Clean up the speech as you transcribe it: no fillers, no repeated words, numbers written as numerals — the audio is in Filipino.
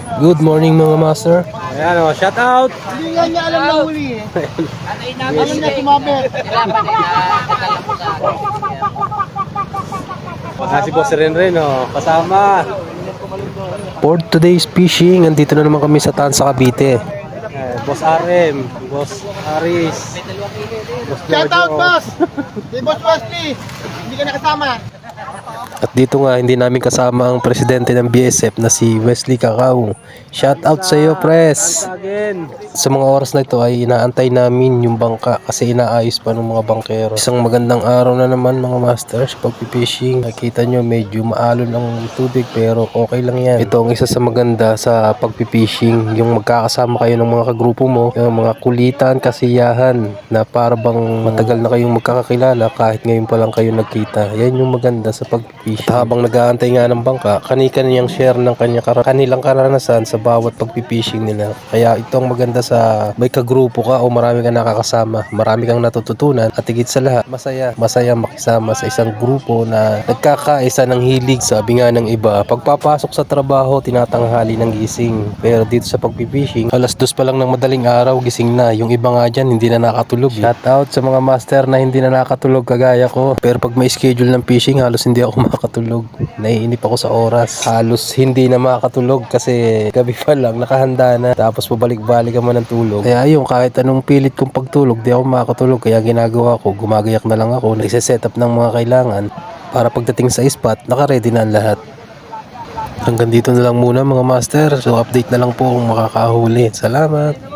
Good morning mga master. Ayan o, shout out! Hindi nga niya alam na huli eh. Alam niya tumabit. Si Boss Renren o, kasama. For today's fishing, andito na naman kami sa Tansa, Cavite. Boss RM, Boss Aris, Boss Shout out Jojo. boss! Si Boss Wesley! Hindi ka nakasama. At dito nga, hindi namin kasama ang presidente ng BSF na si Wesley Cacao. Shout out sa iyo, pres! Again. Sa mga oras na ito ay inaantay namin yung bangka kasi inaayos pa ng mga bangkero. Isang magandang araw na naman mga masters pagpipishing. Nakita nyo medyo maalon ang tubig pero okay lang yan. Ito ang isa sa maganda sa pagpipishing. Yung magkakasama kayo ng mga kagrupo mo, yung mga kulitan, kasiyahan na para bang matagal na kayong magkakakilala kahit ngayon pa lang kayo nagkita. Yan yung maganda sa pagpipishing. At habang nag-aantay nga ng bangka, kani-kaniyang share ng kanilang karanasan sa bawat pagpipishing nila. Kaya ito ang maganda sa may kagrupo ka o marami kang nakakasama, marami kang natututunan at higit sa lahat, masaya makisama sa isang grupo na nagkakaisa ng hilig. Sabi nga ng iba, pagpapasok sa trabaho, tinatanghali ng gising. Pero dito sa pagpipishing, alas 2 pa lang ng madaling araw, gising na. Yung iba nga dyan, hindi na nakatulog. Shout out sa mga master na hindi na nakatulog kagaya ko. Pero pag may schedule ng fishing, halos hindi ako makatulog. Naiinip ako sa oras. Halos hindi na makatulog kasi gabi pa lang, nakahanda na. Tapos pabalik-balik ka man ng tulog. Kaya ayun, kahit anong pilit kong pagtulog, di ako makakatulog. Kaya ginagawa ko, gumagayak na lang ako. Nagsiset up ng mga kailangan para pagdating sa spot, naka-ready na ang lahat. Hanggang dito na lang muna mga master. So update na lang po kung makakahuli. Salamat!